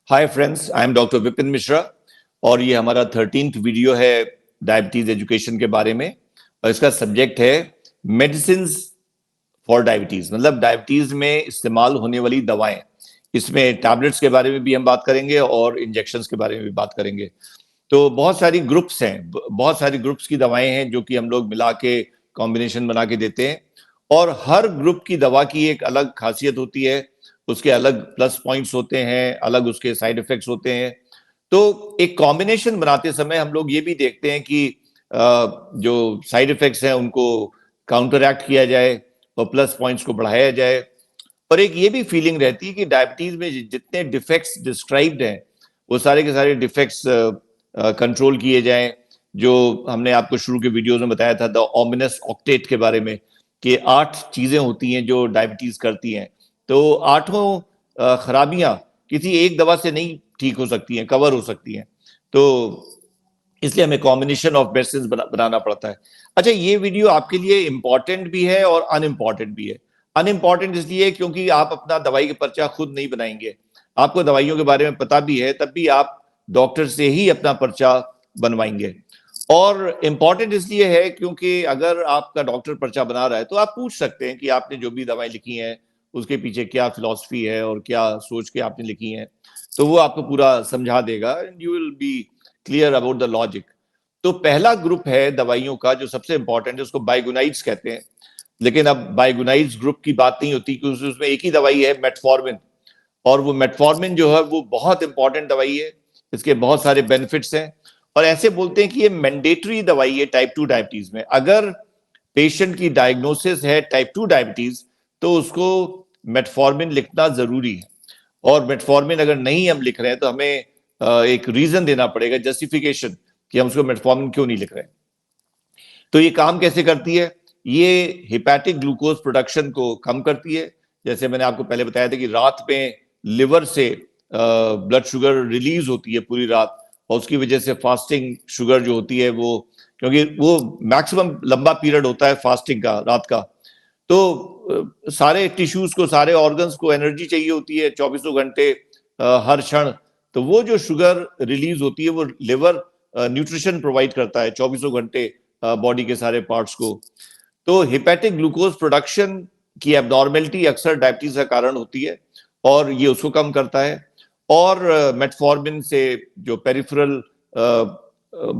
Hi friends, I am doctor Vipin Mishra और ये हमारा 13th वीडियो है डायबिटीज एजुकेशन के बारे में। और इसका सब्जेक्ट है मेडिसिन फॉर डायबिटीज, मतलब डायबिटीज में इस्तेमाल होने वाली दवाएं। इसमें टैबलेट्स के बारे में भी हम बात करेंगे और इंजेक्शंस के बारे में भी बात करेंगे। तो बहुत सारी ग्रुप्स हैं, बहुत सारी ग्रुप्स की दवाएं हैं जो कि हम लोग मिला के कॉम्बिनेशन बना के देते हैं। और हर ग्रुप की दवा की एक अलग खासियत होती है, उसके अलग प्लस पॉइंट्स होते हैं, अलग उसके साइड इफेक्ट्स होते हैं। तो एक कॉम्बिनेशन बनाते समय हम लोग ये भी देखते हैं कि जो साइड इफेक्ट्स हैं उनको काउंटरएक्ट किया जाए और प्लस पॉइंट्स को बढ़ाया जाए। और एक ये भी फीलिंग रहती है कि डायबिटीज में जितने डिफेक्ट्स डिस्क्राइब्ड हैं वो सारे के सारे डिफेक्ट्स कंट्रोल किए जाएं। जो हमने आपको शुरू के वीडियोस में बताया था द ऑमिनस ऑक्टेट के बारे में, कि 8 चीजें होती हैं जो डायबिटीज करती हैं। तो आठों खराबियां किसी एक दवा से नहीं ठीक हो सकती हैं, कवर हो सकती हैं। तो इसलिए हमें कॉम्बिनेशन ऑफ मेडिसिन बनाना पड़ता है। अच्छा, ये वीडियो आपके लिए इंपॉर्टेंट भी है और अनइम्पॉर्टेंट भी है। अनइम्पॉर्टेंट इसलिए क्योंकि आप अपना दवाई का पर्चा खुद नहीं बनाएंगे, आपको दवाइयों के बारे में पता भी है, तब भी आप डॉक्टर से ही अपना पर्चा बनवाएंगे। और इम्पॉर्टेंट इसलिए है क्योंकि अगर आपका डॉक्टर पर्चा बना रहा है तो आप पूछ सकते हैं कि आपने जो भी दवाएं लिखी हैं उसके पीछे क्या फिलॉसफी है और क्या सोच के आपने लिखी हैं। तो वो आपको पूरा समझा देगा and you will be clear about the logic. तो पहला ग्रुप है दवाइयों का जो सबसे इंपॉर्टेंट है, उसको बाइगोनाइड्स कहते हैं। लेकिन अब बाइगोनाइड्स ग्रुप की बात नहीं होती क्योंकि उसमें एक ही दवाई है, मेटफॉर्मिन। और वो मेटफॉर्मिन जो है वो बहुत इंपॉर्टेंट दवाई है, इसके बहुत सारे बेनिफिट्स हैं। और ऐसे बोलते हैं कि ये मैंडेटरी दवाई है टाइप 2 डायबिटीज में। अगर पेशेंट की डायग्नोसिस है टाइप 2 डायबिटीज तो उसको मेटफॉर्मिन लिखना जरूरी है। और मेटफॉर्मिन अगर नहीं हम लिख रहे हैं तो हमें एक रीजन देना पड़ेगा, जस्टिफिकेशन, कि हम उसको मेटफॉर्मिन क्यों नहीं लिख रहे हैं। तो ये काम कैसे करती है? ये हिपैटिक ग्लूकोज प्रोडक्शन को कम करती है। जैसे मैंने आपको पहले बताया था कि रात में लिवर से ब्लड शुगर रिलीज होती है पूरी रात, और उसकी वजह से फास्टिंग शुगर जो होती है वो, क्योंकि वो मैक्सिमम लंबा पीरियड होता है फास्टिंग का रात का, तो सारे टिश्यूज को, सारे ऑर्गन्स को एनर्जी चाहिए होती है 24 घंटे, हर क्षण। तो वो जो शुगर रिलीज होती है वो लिवर न्यूट्रिशन प्रोवाइड करता है 24 घंटे बॉडी के सारे पार्ट्स को। तो हिपैटिक ग्लूकोज प्रोडक्शन की एबनॉर्मेलिटी अक्सर डायबिटीज का कारण होती है और ये उसको कम करता है। और मेटफॉर्मिन से जो पेरिफेरल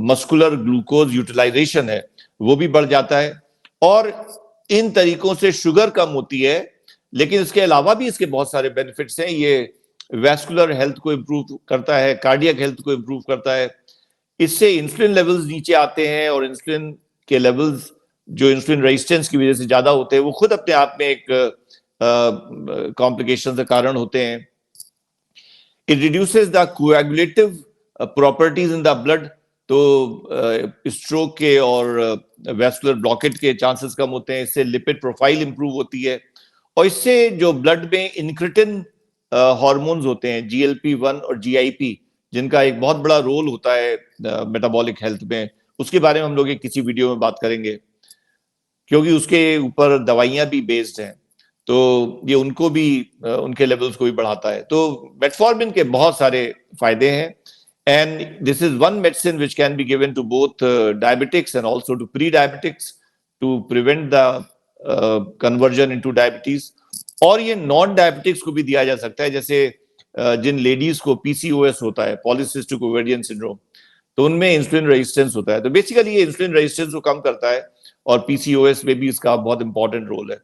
मस्कुलर ग्लूकोज यूटिलाइजेशन है वो भी बढ़ जाता है। और इन तरीकों से शुगर कम होती है। लेकिन इसके अलावा भी इसके बहुत सारे बेनिफिट्स हैं। ये वैस्कुलर हेल्थ को इम्प्रूव करता है, कार्डियक हेल्थ को इम्प्रूव करता है। इससे इंसुलिन लेवल्स नीचे आते हैं और इंसुलिन के लेवल्स जो इंसुलिन रेजिस्टेंस की वजह से ज्यादा होते हैं वो खुद अपने आप में एक कॉम्प्लिकेशन का कारण होते हैं। It reduces the coagulative properties in the blood. तो स्ट्रोक के और वैस्कुलर ब्लॉकेट के चांसेस कम होते हैं। इससे लिपिड प्रोफाइल इंप्रूव होती है। और इससे जो ब्लड में इंक्रेटिन हार्मोन्स होते हैं, GLP-1 और GIP, जिनका एक बहुत बड़ा रोल होता है मेटाबॉलिक हेल्थ में, उसके बारे में हम लोग एक किसी वीडियो में बात करेंगे क्योंकि उसके ऊपर दवाइयां भी बेस्ड हैं। तो ये उनको भी उनके लेवल्स को भी बढ़ाता है। तो मेटफॉर्मिन के बहुत सारे फायदे हैं and this is one medicine which can be given to both diabetics and also to pre diabetics to prevent the conversion into diabetes. और ये नॉन डायबिटिक्स को भी दिया जा सकता है। जैसे जिन लेडीज को PCOS होता है, पॉलीसिस्टिक ओवेरियन सिंड्रोम, तो उनमें इंसुलिन रेजिस्टेंस होता है। तो बेसिकली ये इंसुलिन रेजिस्टेंस को कम करता है और PCOS में भी इसका बहुत इंपॉर्टेंट रोल है।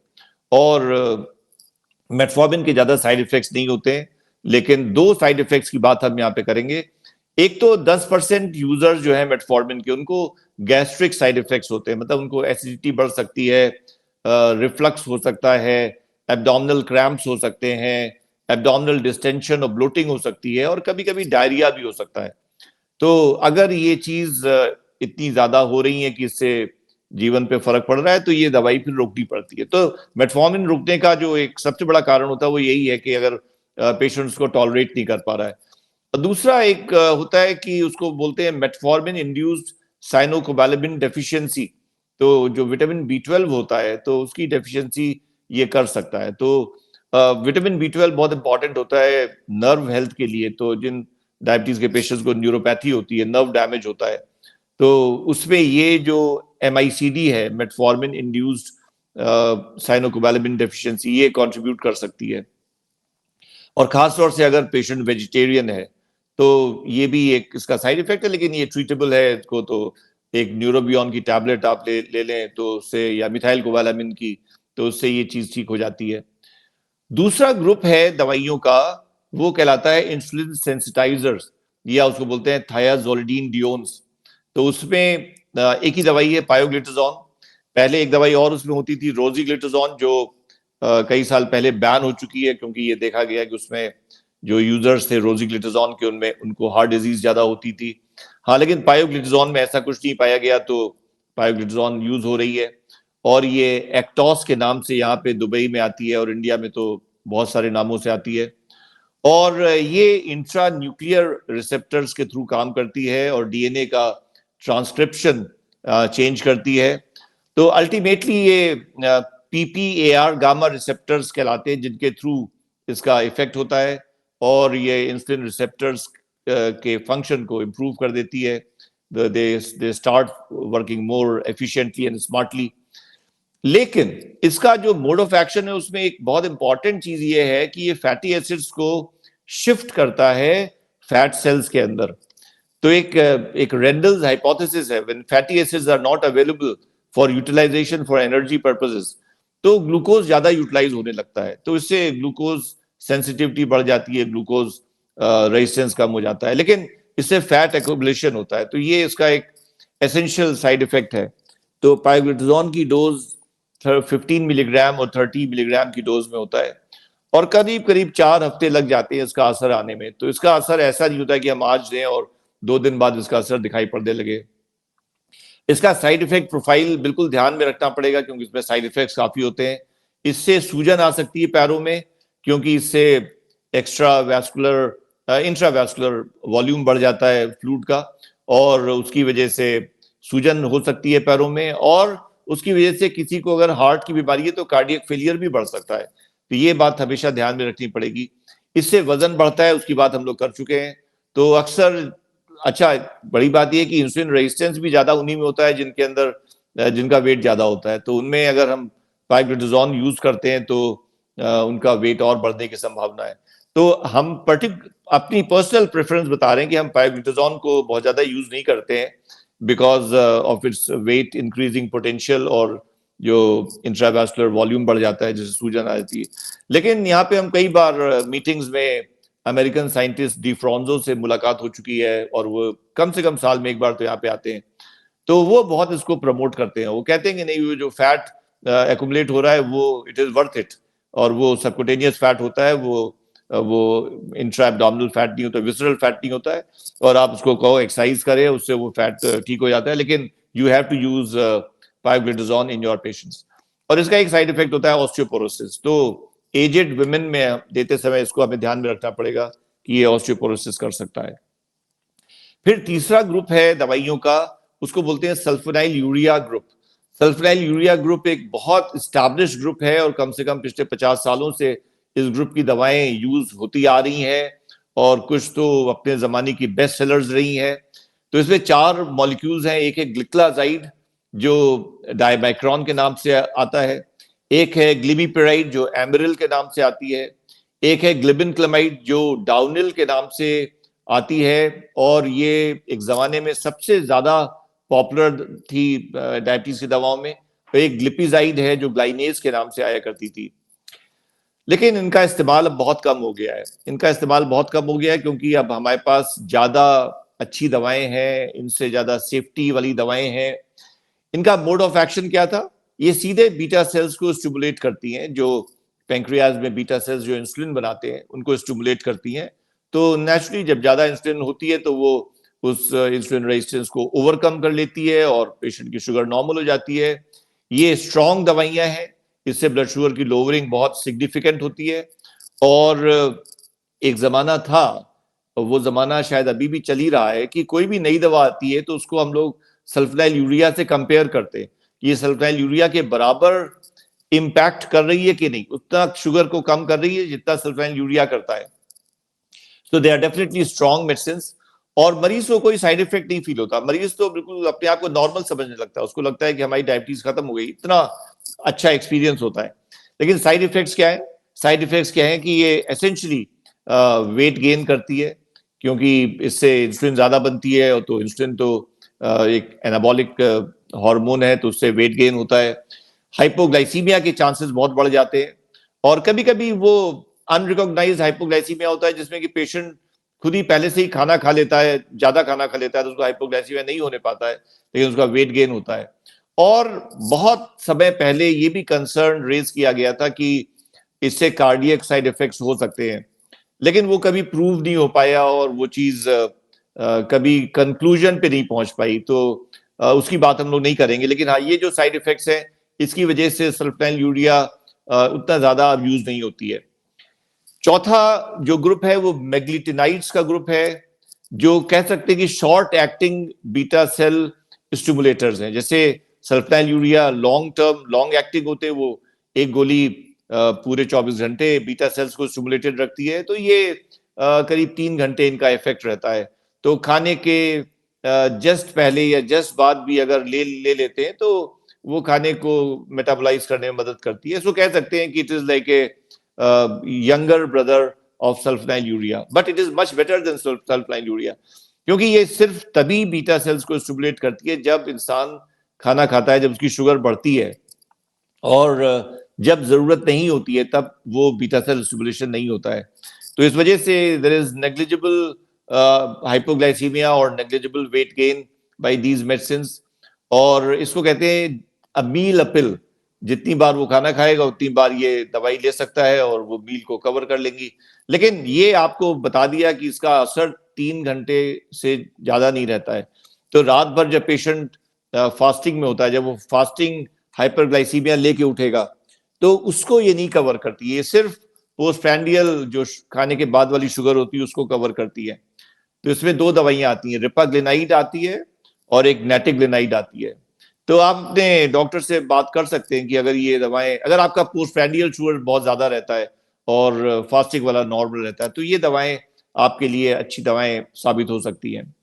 और मेटफॉर्मिन के ज्यादा साइड इफेक्ट्स नहीं होते हैं, लेकिन 2 साइड इफेक्ट्स की बात हम यहाँ पे करेंगे। एक तो 10% यूजर्स जो है मेटफॉर्मिन के, उनको गैस्ट्रिक साइड इफेक्ट्स होते हैं, मतलब उनको एसिडिटी बढ़ सकती है, रिफ्लक्स हो सकता है, एब्डोमिनल क्रैम्प्स हो सकते हैं, एब्डोमिनल डिस्टेंशन और ब्लोटिंग हो सकती है, और कभी कभी डायरिया भी हो सकता है। तो अगर ये चीज इतनी ज्यादा हो रही है कि इससे जीवन पे फर्क पड़ रहा है तो ये दवाई फिर रोकनी पड़ती है। तो मेटफॉर्मिन रुकने का जो एक सबसे बड़ा कारण होता है वो यही है कि अगर पेशेंट उसको टॉलरेट नहीं कर पा रहा है। और दूसरा एक होता है कि उसको बोलते हैं मेटफॉर्मिन इंड्यूस्ड साइनोकोबालामिन डेफिशिएंसी। तो जो विटामिन B12 होता है तो उसकी डेफिशिएंसी ये कर सकता है। तो विटामिन बी 12 बहुत इंपॉर्टेंट होता है नर्व हेल्थ के लिए। तो जिन डायबिटीज के पेशेंट्स को न्यूरोपैथी होती है, नर्व डैमेज होता है, तो उसमें ये जो MICD है, मेटफॉर्मिन इंड्यूस्ड साइनोकोबालामिन डेफिशिएंसी, ये कंट्रीब्यूट कर सकती है। और खासतौर से अगर पेशेंट वेजिटेरियन है तो ये भी एक इसका साइड इफेक्ट है, लेकिन ये ट्रीटेबल है। इसको तो एक न्यूरोबियन की टैबलेट आप ले लें तो उससे, या मिथाइल कोबालामिन की, तो उससे ये चीज ठीक हो जाती है। दूसरा ग्रुप है दवाइयों का, वो कहलाता है इंसुलिन सेंसिटाइजर्स, या उसको बोलते हैं थायाजोलिडीन डियोन्स। तो उसमें एक ही दवाई है पायोग्लिटाजोन। पहले एक दवाई और उसमें होती थी रोजीग्लिटाजोन, जो कई साल पहले बैन हो चुकी है, क्योंकि ये देखा गया कि उसमें जो यूजर्स थे रोजीग्लिटाजोन के, उनमें उनको हार्ट डिजीज ज्यादा होती थी। हाँ, लेकिन पायोग्लिटाजोन में ऐसा कुछ नहीं पाया गया, तो पायोग्लिटाजोन यूज हो रही है। और ये एक्टॉस के नाम से यहाँ पे दुबई में आती है, और इंडिया में तो बहुत सारे नामों से आती है। और ये इंट्रा न्यूक्लियर रिसेप्टर्स के थ्रू काम करती है और डीएनए का ट्रांसक्रिप्शन चेंज करती है। तो अल्टीमेटली ये PPAR गामा रिसेप्टर्स कहलाते हैं, जिनके थ्रू इसका इफेक्ट होता है, और ये इंसुलिन रिसेप्टर्स के फंक्शन को इम्प्रूव कर देती है। They start working more efficiently and smartly. लेकिन इसका जो मोड ऑफ एक्शन है, उसमें एक बहुत इंपॉर्टेंट चीज ये है कि ये फैटी एसिड्स को शिफ्ट करता है फैट सेल्स के अंदर। तो एक रेंडल्स हाइपोथेसिस है, when fatty acids are not available for utilisation for energy purposes, तो ग्लूकोज ज्यादा यूटिलाइज होने लगता है। तो इससे ग्लूकोज सेंसिटिविटी बढ़ जाती है, ग्लूकोज रेजिस्टेंस कम हो जाता है, लेकिन इससे फैट एक्युमुलेशन होता है। तो ये इसका एक एसेंशियल साइड इफेक्ट है। तो पायोग्लिटाजोन की डोज 15 मिलीग्राम और 30 मिलीग्राम की डोज में होता है, और करीब करीब 4 हफ्ते लग जाते हैं इसका असर आने में। तो इसका असर ऐसा नहीं होता कि हम आज दें और 2 दिन बाद इसका असर दिखाई पड़ने लगे। इसका साइड इफेक्ट प्रोफाइल बिल्कुल ध्यान में रखना पड़ेगा, क्योंकि इसमें साइड इफेक्ट्स काफी होते हैं। इससे सूजन आ सकती है पैरों में, क्योंकि इससे एक्स्ट्रा वैस्कुलर इंट्रावैस्कुलर वॉल्यूम बढ़ जाता है फ्लूइड का, और उसकी वजह से सूजन हो सकती है पैरों में। और उसकी वजह से किसी को अगर हार्ट की बीमारी है तो कार्डियक फेलियर भी बढ़ सकता है। तो ये बात हमेशा ध्यान में रखनी पड़ेगी। इससे वजन बढ़ता है, उसकी बात हम लोग कर चुके हैं। तो अक्सर, अच्छा, बड़ी बात यह है कि इंसुलिन रेजिस्टेंस भी ज्यादा उन्हीं में होता है जिनके अंदर जिनका वेट ज्यादा होता है। तो उनमें अगर हम पायोग्लिटाजोन यूज करते हैं तो उनका वेट और बढ़ने की संभावना है। तो हम अपनी पर्सनल प्रेफरेंस बता रहे हैं कि हम पायोग्लिटाजोन को बहुत ज्यादा यूज नहीं करते हैं, because of its weight increasing potential, और जो इंट्रावैस्कुलर वॉल्यूम बढ़ जाता है जिससे सूजन आ जाती है। लेकिन यहाँ पे हम कई बार मीटिंग्स में अमेरिकन साइंटिस्ट डी फ्रॉन्जो से मुलाकात हो चुकी है, और वो कम से कम साल में एक बार तो यहाँ पे आते हैं। तो वो बहुत इसको प्रमोट करते हैं। वो कहते हैं कि नहीं, वो जो फैट एक्युमुलेट हो रहा है वो इट इज वर्थ इट, और वो सबकुटेनियस फैट होता है, वो इंट्रा एब्डोमिनल फैट नहीं होता, विसरल फैट नहीं होता है। और आप उसको कहो एक्सरसाइज करें, उससे वो फैट ठीक हो जाता है, लेकिन you have to use pioglitazone in your patients. और इसका एक साइड इफेक्ट होता है ऑस्टियोपोरोसिस। तो एजेड वुमेन में देते समय इसको हमें ध्यान में रखना पड़ेगा कि ये ऑस्टियोपोरोसिस कर सकता है। फिर तीसरा ग्रुप है दवाइयों का, उसको बोलते हैं sulfonyl urea group. Sulfonyl urea group एक बहुत स्टैब्लिश ग्रुप है, और कम से कम पिछले 50 सालों से इस ग्रुप की दवाएं यूज होती आ रही हैं, और कुछ तो अपने जमाने की बेस्ट सेलर्स रही हैं। तो इसमें 4 मॉलिक्यूल्स हैं। एक है ग्लिक्लाजाइड, जो डायमाइक्रॉन के नाम से आता है। एक है ग्लिमीपिराइड, जो एमरिल के नाम से आती है। एक है ग्लिबिनक्लामाइड, जो डाउनिल के नाम से आती है, और ये एक जमाने में सबसे ज्यादा पॉपुलर थी डायबिटीज की दवाओं में। तो एक ग्लिपिजाइड है, जो ग्लाइनेज के नाम से आया करती थी। लेकिन इनका इस्तेमाल अब बहुत कम हो गया है। इनका इस्तेमाल बहुत कम हो गया है क्योंकि अब हमारे पास ज्यादा अच्छी दवाएं हैं, इनसे ज्यादा सेफ्टी वाली दवाएं हैं। इनका मोड ऑफ एक्शन क्या था? ये सीधे बीटा सेल्स को स्टिमुलेट करती हैं, जो पैंक्रियाज में बीटा सेल्स जो इंसुलिन बनाते हैं उनको स्टिमुलेट करती हैं। तो नेचुरली जब ज्यादा इंसुलिन होती है तो वो उस इंसुलिन रेजिस्टेंस को ओवरकम कर लेती है, और पेशेंट की शुगर नॉर्मल हो जाती है। ये स्ट्रॉन्ग दवाइयां हैं, इससे ब्लड शुगर की लोअरिंग बहुत सिग्निफिकेंट होती है। और एक जमाना था, वो जमाना शायद अभी भी चल ही रहा है, कि कोई भी नई दवा आती है तो उसको हम लोग सल्फोनाइल यूरिया से कंपेयर करते हैं। ये सल्फोनाइल यूरिया के बराबर इम्पैक्ट कर रही है कि नहीं, उतना शुगर को कम कर रही है जितना सल्फेनिलयूरिया करता है। So they are definitely strong medicine. और मरीज को कोई साइड इफेक्ट नहीं फील होता, मरीज तो बिल्कुल अपने आप को नॉर्मल समझने लगता है, उसको लगता है कि हमारी डायबिटीज खत्म हो गई, इतना अच्छा एक्सपीरियंस होता है। लेकिन साइड इफेक्ट्स क्या है? साइड इफेक्ट्स क्या है कि ये एसेंशियली वेट गेन करती है, क्योंकि इससे इंसुलिन ज्यादा बनती है, और तो इंसुलिन तो एक एनाबॉलिक हार्मोन है, तो उससे वेट गेन होता है। हाइपोग्लाइसीमिया के चांसेस बहुत बढ़ जाते हैं, और कभी कभी वो अनरिकॉग्नाइज्ड हाइपोग्लाइसीमिया होता है जिसमें कि पेशेंट खुद ही पहले से ही खाना खा लेता है, ज्यादा खाना खा लेता है, तो उसको हाइपोग्लाइसीमिया नहीं होने पाता है, लेकिन उसका वेट गेन होता है। और बहुत समय पहले ये भी कंसर्न रेज किया गया था कि इससे कार्डियक साइड इफेक्ट्स हो सकते हैं, लेकिन वो कभी प्रूव नहीं हो पाया, और वो चीज कभी कंक्लूजन पे नहीं पहुंच पाई, तो उसकी बात हम लोग नहीं करेंगे। लेकिन हाँ, ये जो साइड इफेक्ट्स हैं, इसकी वजह से सल्फेनिलयूरिया उतना ज्यादा अब यूज नहीं होती है। चौथा जो ग्रुप है वो मेग्लिटिनाइड्स का ग्रुप है, जो कह सकते हैं कि short acting beta cell stimulators हैं। जैसे सल्फेनिलयूरिया लॉन्ग टर्म लॉन्ग एक्टिंग होते हैं, वो एक गोली पूरे 24 घंटे बीटा सेल्स को स्टिमुलेटेड रखती है, तो ये करीब 3 घंटे इनका इफेक्ट रहता है। तो खाने के जस्ट पहले या जस्ट बाद भी अगर ले लेते हैं, तो वो खाने को मेटाबोलाइज करने में मदद करती है। सो कह सकते हैं कि it is like a younger brother of sulfonylurea, but it is much better than sulfonylurea, क्योंकि ये सिर्फ तभी बीटा सेल्स को स्टिमुलेट करती है जब इंसान खाना खाता है, जब उसकी शुगर बढ़ती है, और जब जरूरत नहीं होती है तब वो बीटा सेल स्टिमुलेशन नहीं होता है। तो इस वजह से देयर इज नेग्लिजिबल हाइपोग्लाइसीमिया और negligible weight gain by these medicine. और इसको कहते हैं अ मील अपिल, जितनी बार वो खाना खाएगा उतनी बार ये दवाई ले सकता है और वो मील को कवर कर लेंगी। लेकिन ये आपको बता दिया कि इसका असर 3 घंटे से ज्यादा नहीं रहता है। तो रात भर जब पेशेंट फास्टिंग में होता है, जब वो फास्टिंग हाइपरग्लाइसीमिया लेके उठेगा, तो उसको ये नहीं कवर करती, ये सिर्फ पोस्टप्रैंडियल जो खाने के बाद वाली शुगर होती है उसको कवर करती है। तो इसमें दो दवाइयां आती हैं, रिपाग्लिनाइड आती है और एक नेटिग्लिनाइड आती है। तो आप अपने डॉक्टर से बात कर सकते हैं कि अगर ये दवाएं, अगर आपका पोस्टप्रैंडियल शुगर बहुत ज्यादा रहता है और फास्टिंग वाला नॉर्मल रहता है, तो ये दवाएं आपके लिए अच्छी दवाएं साबित हो सकती हैं।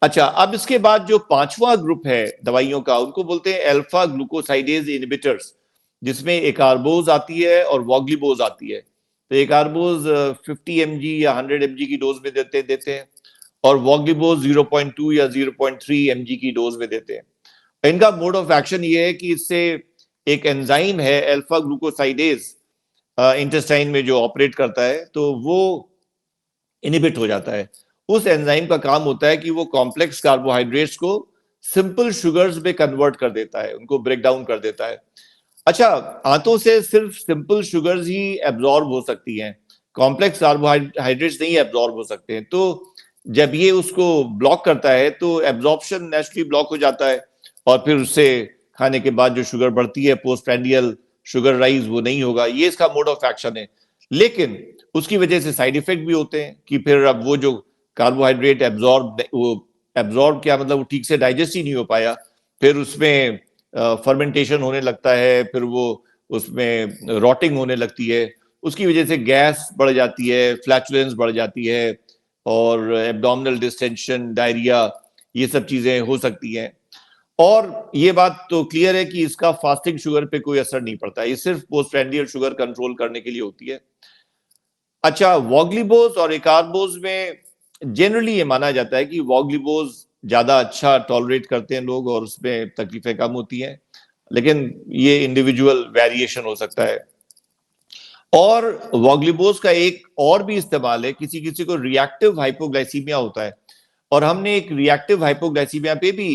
अच्छा, अब इसके बाद जो पांचवा ग्रुप है दवाइयों का, उनको बोलते हैं अल्फा ग्लूकोसाइडेज इनहिबिटर्स, जिसमें एकार्बोज आती है और वॉग्लिबोज आती है। तो एकार्बोज 50 mg या 100 mg की डोज में देते हैं, और वॉग्लिबोज 0.2 या 0.3 mg की डोज में देते हैं। इनका मोड ऑफ एक्शन ये है कि इससे एक एंजाइम है अल्फा ग्लूकोसाइडेज इंटेस्टाइन में जो ऑपरेट करता है, तो वो इनिबिट हो जाता है। उस एंजाइम का काम होता है कि वो कॉम्प्लेक्स कार्बोहाइड्रेट्स को सिंपल शुगर्स में कन्वर्ट कर देता है, उनको ब्रेक डाउन कर देता है। अच्छा, आंतों से सिर्फ सिंपल शुगर्स ही एब्जॉर्ब हो सकती हैं, कॉम्प्लेक्स कार्बोहाइड्रेट्स नहीं एब्जॉर्ब हो सकते हैं। तो जब ये उसको ब्लॉक करता है तो एब्जॉर्प्शन नेचुरली ब्लॉक हो जाता है, और फिर उससे खाने के बाद जो शुगर बढ़ती है, पोस्टप्रैंडियल शुगर राइज, वो नहीं होगा। ये इसका मोड ऑफ एक्शन है। लेकिन उसकी वजह से साइड इफेक्ट भी होते हैं कि फिर अब वो जो कार्बोहाइड्रेट एब्जॉर्ब क्या मतलब, वो ठीक से डाइजेस्ट ही नहीं हो पाया, फिर उसमें फर्मेंटेशन होने लगता है, फिर वो उसमें रॉटिंग होने लगती है, उसकी वजह से गैस बढ़ जाती है, फ्लैचुलेंस बढ़ जाती है, और एब्डोमिनल डिस्टेंशन, डायरिया, ये सब चीजें हो सकती हैं। और ये बात तो क्लियर है कि इसका फास्टिंग शुगर पे कोई असर नहीं पड़ता, ये सिर्फ पोस्टप्रैंडियल शुगर कंट्रोल करने के लिए होती है। अच्छा, वॉग्लिबोज और इकार्बोज में जनरली ये माना जाता है कि वॉग्लिबोज ज्यादा अच्छा टॉलरेट करते हैं लोग, और उसमें तकलीफें कम होती हैं, लेकिन ये इंडिविजुअल वेरिएशन हो सकता है। और वॉग्लिबोज का एक और भी इस्तेमाल है, किसी किसी को रिएक्टिव हाइपोग्लाइसीमिया होता है, और हमने एक रिएक्टिव हाइपोग्लाइसीमिया पे भी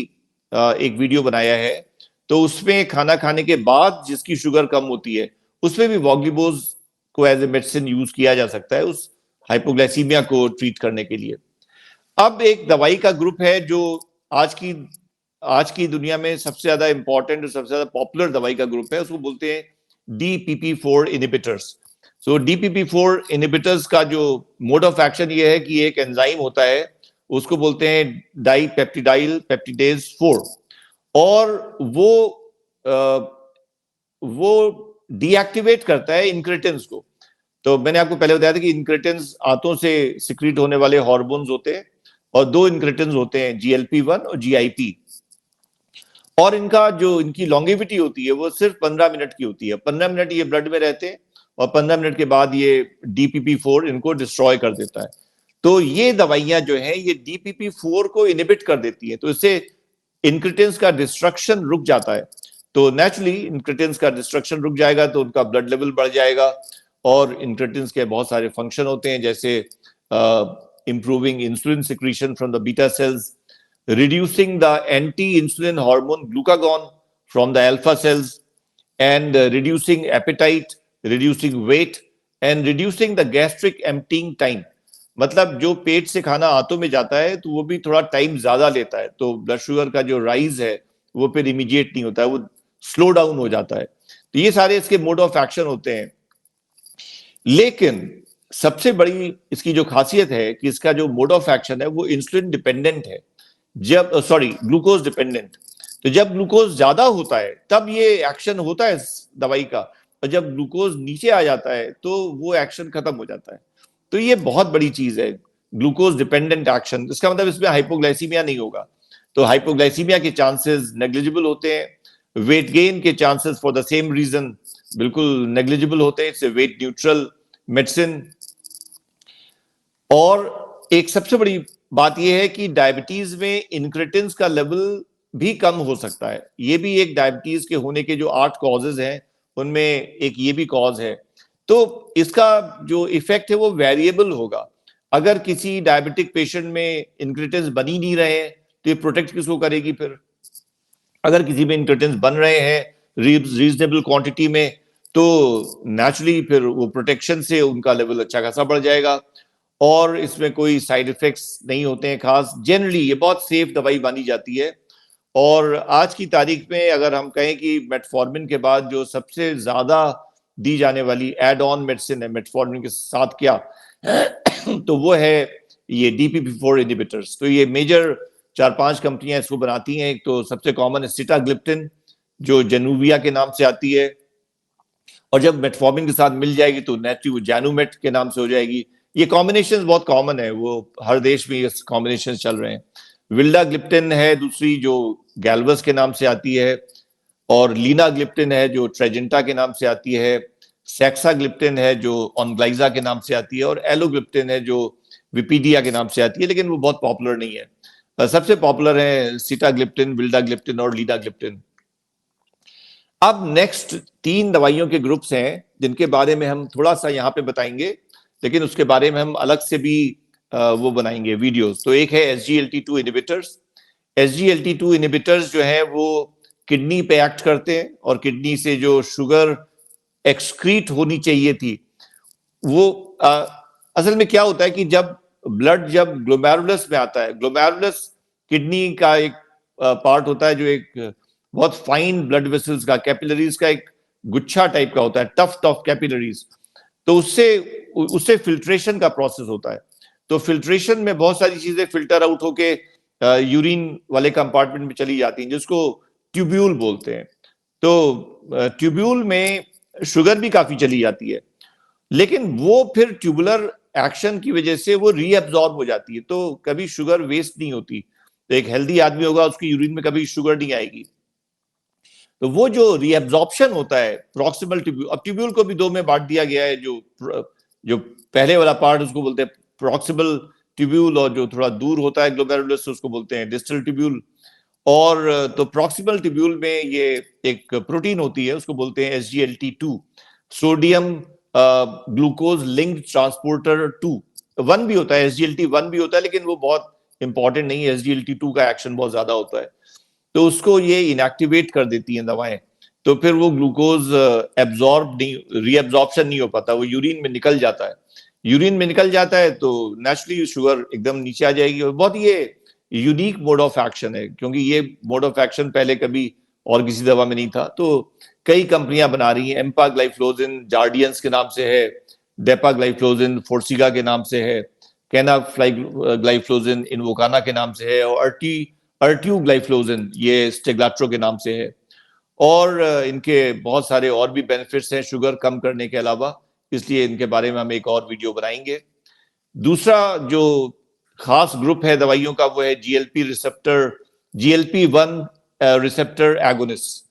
एक वीडियो बनाया है। तो उसमें खाना खाने के बाद जिसकी शुगर कम होती है, उसमें भी वॉग्लिबोज को एज ए मेडिसिन यूज किया जा सकता है उस हाइपोग्लाइसीमिया को ट्रीट करने के लिए। अब एक दवाई का ग्रुप है जो आज की दुनिया में सबसे ज्यादा इंपॉर्टेंट और सबसे ज्यादा पॉपुलर दवाई का ग्रुप है, उसको बोलते हैं DPP4 इनहिबिटर्स। सो DPP4 इनहिबिटर्स का जो मोड ऑफ एक्शन ये है कि एक एंजाइम होता है, उसको बोलते हैं डाइपेप्टिडाइल पेप्टिडेज 4, और वो वो डीएक्टिवेट करता है इंक्रेटिन्स को। तो मैंने आपको पहले बताया था कि इंक्रेटिन्स आंतों से सिक्रीट होने वाले हार्मोन्स होते हैं, और दो इंक्रेटिन्स होते हैं, GLP-1 और GIP। और इनकी लॉन्गेविटी होती है वो सिर्फ 15 मिनट की होती है। 15 मिनट ये ब्लड में रहते हैं और 15 मिनट के बाद ये DPP-4 इनको डिस्ट्रॉय कर देता है। तो ये दवाइयां जो है ये DPP-4 को इनहिबिट कर देती है, तो इससे इंक्रेटिन्स का डिस्ट्रक्शन रुक जाता है। तो नेचुरली इंक्रेटिन्स का डिस्ट्रक्शन रुक जाएगा तो उनका ब्लड लेवल बढ़ जाएगा। और इंक्रेटिन्स के बहुत सारे फंक्शन होते हैं, जैसे improving insulin secretion from the beta cells, reducing the anti-insulin hormone glucagon from the alpha cells, and reducing appetite, reducing weight, and reducing the gastric emptying time। मतलब जो पेट से खाना आंतों में जाता है तो वो भी थोड़ा टाइम ज्यादा लेता है, तो ब्लड शुगर का जो राइज है वो फिर इमीडिएट नहीं होता है, वो स्लो डाउन हो जाता है। तो ये सारे इसके मोड ऑफ एक्शन होते हैं। लेकिन सबसे बड़ी इसकी जो खासियत है कि इसका जो मोड ऑफ एक्शन है वो इंसुलिन डिपेंडेंट है, ग्लूकोज डिपेंडेंट। तो जब ग्लूकोज ज्यादा होता है तब ये एक्शन होता है इस दवाई का, और जब ग्लूकोज नीचे आ जाता है तो वो एक्शन खत्म हो जाता है। तो ये बहुत बड़ी चीज है, ग्लूकोज डिपेंडेंट एक्शन। इसका मतलब इसमें हाइपोग्लाइसीमिया नहीं होगा, तो हाइपोग्लाइसीमिया के चांसेस नेग्लिजिबल होते हैं। वेट गेन के chances for the same reason बिल्कुल नेग्लिजिबल होते हैं, it's a weight neutral medicine. और एक सबसे बड़ी बात यह है कि डायबिटीज में इंक्रेटिन्स का लेवल भी कम हो सकता है। ये भी एक डायबिटीज के होने के जो 8 कॉजेज हैं उनमें एक ये भी कॉज है। तो इसका जो इफेक्ट है वो वेरिएबल होगा। अगर किसी डायबिटिक पेशेंट में इंक्रेटिन्स बन ही नहीं रहे तो ये प्रोटेक्ट किसको करेगी फिर? अगर किसी में इंक्रेटिन्स बन रहे हैं रीजनेबल क्वांटिटी में तो नेचुरली फिर वो प्रोटेक्शन से उनका लेवल अच्छा खासा बढ़ जाएगा, और इसमें कोई साइड इफेक्ट्स नहीं होते हैं खास। जनरली ये बहुत सेफ दवाई मानी जाती है। और आज की तारीख में अगर हम कहें कि मेटफॉर्मिन के बाद जो सबसे ज्यादा दी जाने वाली एड ऑन मेडिसिन है मेटफॉर्मिन के साथ क्या तो वो है ये DPP-4 इनहिबिटर्स। तो ये मेजर 4-5 कंपनियां इसको बनाती हैं। एक तो सबसे कॉमन है सिटाग्लिप्टिन, जो जेनूविया के नाम से आती है, और जब मेटफॉर्मिन के साथ मिल जाएगी तो नेचुरली वो जैनुमेट के नाम से हो जाएगी। ये कॉम्बिनेशन बहुत कॉमन है, वो हर देश में ये कॉम्बिनेशन चल रहे हैं। विल्डाग्लिप्टिन है दूसरी, जो गैल्वस के नाम से आती है, और लीनाग्लिप्टिन है जो ट्रेजेंटा के नाम से आती है, सेक्साग्लिप्टिन है जो ऑनग्लाइजा के नाम से आती है, और एलोग्लिप्टिन है जो विपीडिया के नाम से आती है, लेकिन वो बहुत पॉपुलर नहीं है। सबसे पॉपुलर है सिटाग्लिप्टिन, विल्डाग्लिप्टिन और लीनाग्लिप्टिन। अब नेक्स्ट 3 दवाइयों के ग्रुप्स हैं जिनके बारे में हम थोड़ा सा यहाँ पे बताएंगे, लेकिन उसके बारे में हम अलग से भी वो बनाएंगे वीडियोस। तो एक है SGLT2 इनहिबिटर्स। SGLT2 इनहिबिटर्स जो है वो किडनी पे एक्ट करते हैं, और किडनी से जो शुगर एक्सक्रीट होनी चाहिए थी वो असल में क्या होता है कि जब ग्लोमेरुलस में आता है, ग्लोमेरुलस किडनी का एक पार्ट होता है जो एक बहुत फाइन ब्लड वेसल्स का, कैपिलरीज का एक गुच्छा टाइप का होता है, टफ कैपिलरीज। तो उससे फिल्ट्रेशन का प्रोसेस होता है। तो फिल्ट्रेशन में बहुत सारी चीजें फिल्टर आउट होके यूरिन वाले कंपार्टमेंट में चली जाती हैं, जिसको ट्यूब्यूल बोलते हैं। तो ट्यूब्यूल में शुगर भी काफी चली जाती है, लेकिन वो फिर ट्यूबुलर एक्शन की वजह से वो रीअब्सॉर्ब हो जाती है, तो कभी शुगर वेस्ट नहीं होती। तो एक हेल्दी आदमी होगा उसकी यूरिन में कभी शुगर नहीं आएगी। तो वो जो रीअब्सॉर्प्शन होता है प्रॉक्सिमल ट्यूब्यूल, अब ट्यूब्यूल को भी 2 में बांट दिया गया है। जो पहले वाला पार्ट उसको बोलते हैं प्रॉक्सिमल ट्यूब्यूल, और जो थोड़ा दूर होता है ग्लोमेरुलस से उसको बोलते हैं डिस्टल ट्यूब्यूल। और तो प्रॉक्सिमल ट्यूब्यूल में ये एक प्रोटीन होती है, उसको बोलते हैं SGLT2, sodium glucose linked transporter 2। 1 भी होता है, SGLT1 भी होता है, लेकिन वो बहुत इंपॉर्टेंट नहीं है। SGLT2 का एक्शन बहुत ज्यादा होता है, तो उसको ये इनएक्टिवेट कर देती हैं दवाएं। तो फिर वो ग्लूकोज रीअब्सॉर्प्शन नहीं हो पाता, वो यूरिन में निकल जाता है। यूरिन में निकल जाता है तो नेचुरली शुगर एकदम नीचे आ जाएगी। और बहुत ये यूनिक मोड ऑफ एक्शन है, क्योंकि ये मोड ऑफ एक्शन पहले कभी और किसी दवा में नहीं था। तो कई कंपनियां बना रही हैं, एम्पाग्लाइफ्लोजिन जार्डियंस के नाम से है, डेपाग्लाइफ्लोजिन फोर्सिगा के नाम से है, कैनाफ्लाइग्लाइफ्लोजिन इनवोकाना के नाम से है, और अर्ट्यूग्लाइफ्लोजिन ये स्टेग्लाट्रो के नाम से है। और इनके बहुत सारे और भी बेनिफिट्स हैं शुगर कम करने के अलावा, इसलिए इनके बारे में हम एक और वीडियो बनाएंगे। दूसरा जो खास ग्रुप है दवाइयों का वो है GLP-1 रिसेप्टर एगोनिस्ट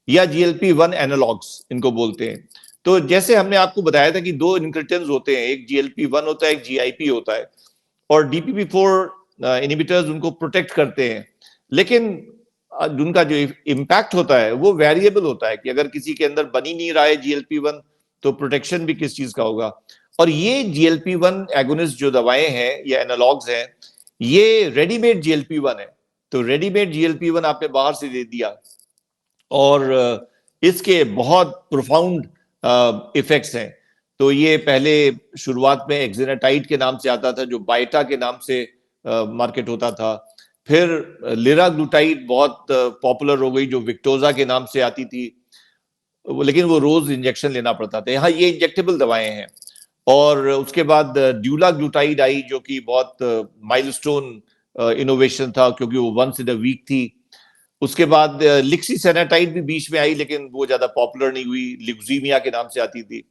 या GLP-1 एनालॉग्स इनको बोलते हैं। तो जैसे हमने आपको बताया था कि दो इंक्रेटिन्स होते हैं, एक GLP-1 होता है, एक GIP होता है, और DPP-4 इनहिबिटर्स उनको प्रोटेक्ट करते हैं, लेकिन उनका जो इम्पैक्ट होता है वो वेरिएबल होता है कि अगर किसी के अंदर बन ही नहीं रहा है GLP-1 तो प्रोटेक्शन भी किस चीज का होगा। और ये GLP-1 एगोनिस्ट जो दवाएं हैं या एनालॉग्स हैं, ये रेडीमेड GLP-1 है। तो रेडीमेड GLP-1 आपने बाहर से दे दिया और इसके बहुत प्रोफाउंड इफेक्ट्स हैं। तो ये पहले शुरुआत में एक्जिनाटाइड के नाम से आता था, जो बाइटा के नाम से मार्केट होता था। फिर लिराग्लुटाइड बहुत पॉपुलर हो गई, जो विक्टोजा के नाम से आती थी, लेकिन वो रोज इंजेक्शन लेना पड़ता था। यहाँ ये इंजेक्टेबल दवाएं हैं। और उसके बाद ड्यूलाग्लुटाइड आई, जो कि बहुत माइलस्टोन इनोवेशन था, क्योंकि वो वंस इन अ वीक थी। उसके बाद लिक्सीसेनाटाइड भी बीच में आई, लेकिन वो ज्यादा पॉपुलर नहीं हुई, लिक्सीमिया के नाम से आती थी।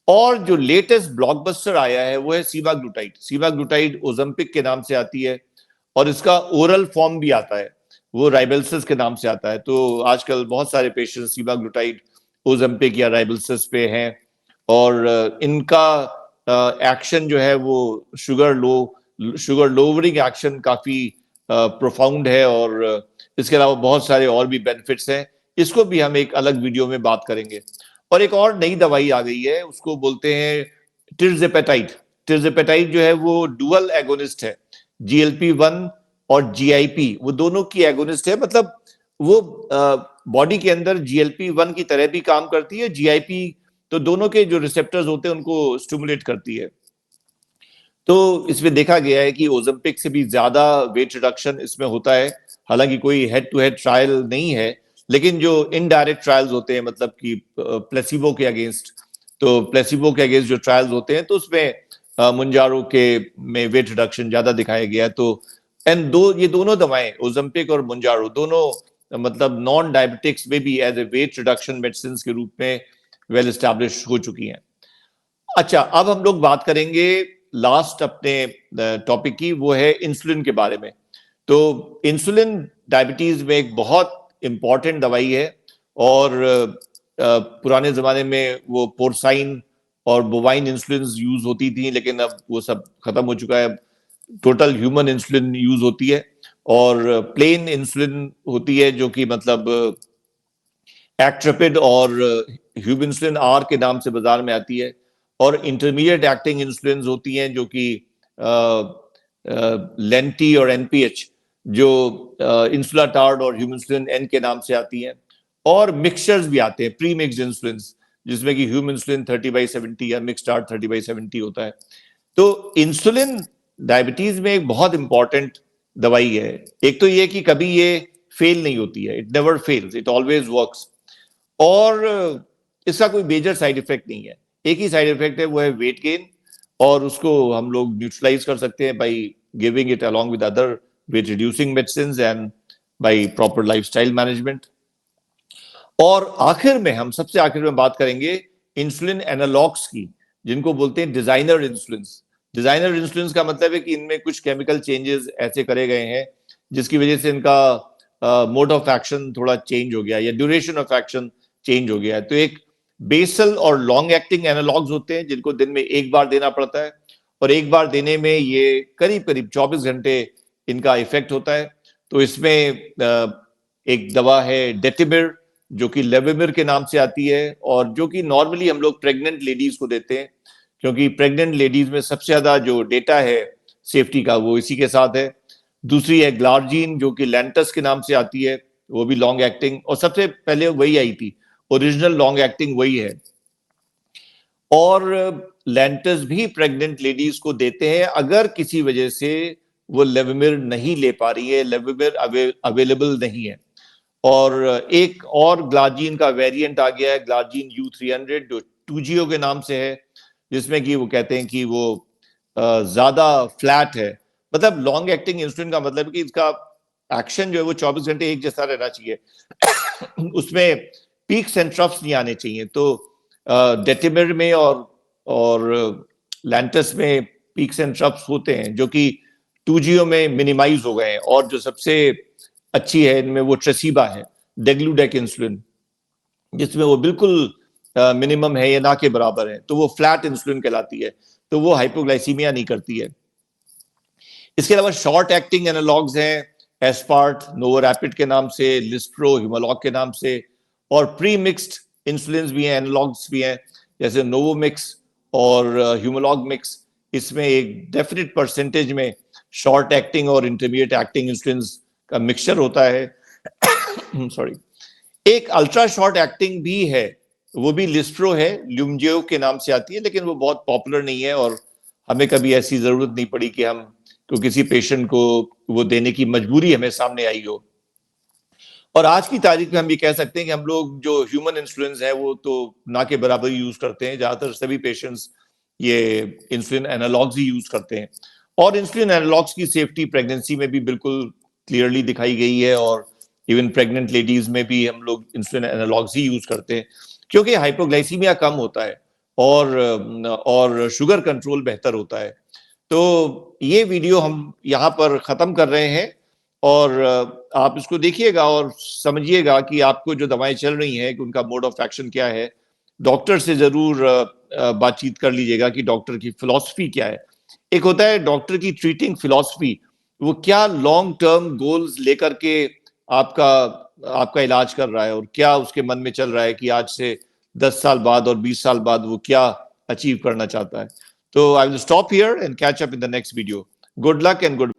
और जो लेटेस्ट ब्लॉकबस्टर आया है वो है सीमाग्लुटाइड। सीमाग्लुटाइड ओजम्पिक के नाम से आती है, और इसका ओरल फॉर्म भी आता है, वो राइबेल्सिस के नाम से आता है। तो आजकल बहुत सारे पेशेंट सीमाग्लुटाइड, ओजम्पिक या राइबेल्सिस पे हैं, और इनका एक्शन जो है वो शुगर लोवरिंग एक्शन काफी प्रोफाउंड है, और इसके अलावा बहुत सारे और भी बेनिफिट्स हैं। इसको भी हम एक अलग वीडियो में बात करेंगे। और एक और नई दवाई आ गई है, उसको बोलते हैं टिर्जेपेटाइड। टिर्जेपेटाइड जो है वो डुअल एगोनिस्ट है, GLP-1 और GIP वो दोनों की एगोनिस्ट है। मतलब वो बॉडी के अंदर GLP-1 की तरह भी काम करती है, GIP तो दोनों के जो रिसेप्टर्स होते हैं उनको स्टिमुलेट करती है। तो इसमें देखा गया है कि ओजम्पिक से भी ज्यादा वेट रिडक्शन इसमें होता है। हालांकि कोई हेड टू हेड ट्रायल नहीं है, लेकिन जो इनडायरेक्ट ट्रायल्स होते हैं, मतलब कि प्लेसिबो के अगेंस्ट, तो प्लेसिबो के अगेंस्ट जो ट्रायल्स होते हैं, तो उसमें मुंजारो के में वेट रिडक्शन ज्यादा दिखाया गया है। तो ये दोनों दवाएं, ओजम्पिक और मुंजारो, दोनों मतलब नॉन डायबिटिक्स में भी as a weight reduction medicine के रूप में वेल एस्टैब्लिश हो चुकी हैं। अच्छा, अब हम लोग बात करेंगे लास्ट अपने टॉपिक की, वो है इंसुलिन के बारे में। तो इंसुलिन डायबिटीज में एक बहुत इंपॉर्टेंट दवाई है, और पुराने जमाने में वो पोर्साइन और बोवाइन इंसुलिन यूज होती थी, लेकिन अब वो सब खत्म हो चुका है। टोटल ह्यूमन इंसुलिन यूज होती है, और प्लेन इंसुलिन होती है, जो कि मतलब एक्ट्रेपिड और ह्यूमन इंसुलिन आर के नाम से बाजार में आती है। और इंटरमीडिएट एक्टिंग इंसुलिन होती हैं, जो कि लेंटी और NPH, जो इंसुलाटार्ड और ह्यूमन इंसुलिन एन के नाम से आती हैं। और मिक्सचर्स भी आते हैं, प्री मिक्स्ड इंसुलिन, जिसमें कि ह्यूमन इंसुलिन 30/70 या मिक्सडार्ड 30/70 होता है। तो इंसुलिन डायबिटीज में एक बहुत इंपॉर्टेंट दवाई है। एक तो ये कि कभी ये फेल नहीं होती है, it never fails, it always works. और इसका कोई मेजर साइड इफेक्ट नहीं है। एक ही साइड इफेक्ट है, वो है वेट गेन, और उसको हम लोग न्यूट्रलाइज कर सकते हैं by giving it along with other weight reducing medicine and by proper lifestyle management. और आखिर में, हम सबसे आखिर में बात करेंगे इंसुलिन एनालॉग्स की, जिनको बोलते हैं डिजाइनर इंसुलिन। डिजाइनर इंसुलिन का मतलब है कि इनमें कुछ केमिकल चेंजेस ऐसे करे गए हैं जिसकी वजह से इनका मोड ऑफ एक्शन थोड़ा चेंज हो गया, या ड्यूरेशन ऑफ एक्शन चेंज हो गया है। तो एक बेसल और लॉन्ग एक्टिंग एनालॉग्स होते हैं, जिनको दिन में एक बार देना पड़ता है, और एक बार देने में ये करीब करीब 24 घंटे इनका इफेक्ट होता है। तो इसमें एक दवा है डेटिमिर, जो कि लेविमिर के नाम से आती है, और जो कि नॉर्मली हम लोग प्रेग्नेंट लेडीज को देते हैं, क्योंकि प्रेग्नेंट लेडीज में सबसे ज्यादा जो डेटा है सेफ्टी का वो इसी के साथ है। दूसरी है ग्लार्जीन, जो कि लैंटस के नाम से आती है, वो भी लॉन्ग एक्टिंग, और सबसे पहले वही आई थी, ओरिजिनल लॉन्ग एक्टिंग वही है। और लैंटस भी प्रेग्नेंट लेडीज को देते हैं अगर किसी वजह से वो लेविमिर नहीं ले पा रही है, लेविमिर अवेलेबल नहीं है। और एक और ग्लार्जीन का वेरिएंट आ गया है, ग्लार्जीन U300, जो 2GO के नाम से है, जिसमें कि वो कहते हैं कि वो ज्यादा फ्लैट है। मतलब लॉन्ग एक्टिंग इंसुलिन का मतलब कि इसका एक्शन जो है वो 24 घंटे एक जैसा रहना चाहिए। उसमें पीक्स एंड ट्रफ्स नहीं आने चाहिए। तो डेटिमर में और लैंटस में पीक्स एंड ट्रफ्स होते हैं जो कि 2GO में मिनिमाइज हो गए हैं। और जो सबसे अच्छी है इनमें वो ट्रेसीबा है, डेग्लूडेक इंसुलिन, जिसमें वो बिल्कुल मिनिमम है या ना के बराबर है, तो वो फ्लैट इंसुलिन कहलाती है, तो वो हाइपोग्लाइसीमिया नहीं करती है। इसके अलावा शॉर्ट एक्टिंग एनालॉग्स हैं, एस्पार्ट, नोवोरैपिड के नाम से, लिस्ट्रो, ह्यूमोलॉग के नाम से, और प्री मिक्स्ड इंसुलिन भी हैं, एनालॉग्स भी हैं, जैसे नोवोमिक्स और ह्यूमोलॉग मिक्स। इसमें एक डेफिनेट परसेंटेज में शॉर्ट एक्टिंग और इंटरमीडिएट एक्टिंग इंसुलिन का मिक्सचर होता है। सॉरी। एक अल्ट्रा शॉर्ट एक्टिंग भी है, वो भी लिस्ट्रो है, ल्यूमजियो के नाम से आती है, लेकिन वो बहुत पॉपुलर नहीं है और हमें कभी ऐसी जरूरत नहीं पड़ी कि हम तो किसी पेशेंट को वो देने की मजबूरी हमें सामने आई हो। और आज की तारीख में हम ये कह सकते हैं कि हम लोग जो ह्यूमन इंसुलिन है वो तो ना के बराबर यूज करते हैं। ज्यादातर सभी पेशेंट्स ये इंसुलिन एनालॉग्स ही यूज करते हैं, और इंसुलिन एनालॉग्स की सेफ्टी प्रेगनेंसी में भी बिल्कुल क्लियरली दिखाई गई है, और इवन प्रेग्नेंट लेडीज में भी हम लोग इंसुलिन एनालॉग्स ही यूज करते हैं, क्योंकि हाइपोग्लाइसीमिया कम होता है और शुगर कंट्रोल बेहतर होता है। तो ये वीडियो हम यहाँ पर खत्म कर रहे हैं, और आप इसको देखिएगा और समझिएगा कि आपको जो दवाएं चल रही हैं कि उनका मोड ऑफ एक्शन क्या है। डॉक्टर से जरूर बातचीत कर लीजिएगा कि डॉक्टर की फिलॉसफी क्या है। एक होता है डॉक्टर की ट्रीटिंग फिलॉसफी, वो क्या लॉन्ग टर्म गोल्स लेकर के आपका आपका इलाज कर रहा है, और क्या उसके मन में चल रहा है कि आज से 10 साल बाद और 20 साल बाद वो क्या अचीव करना चाहता है। So I will stop here and catch up in the next video. Good luck and good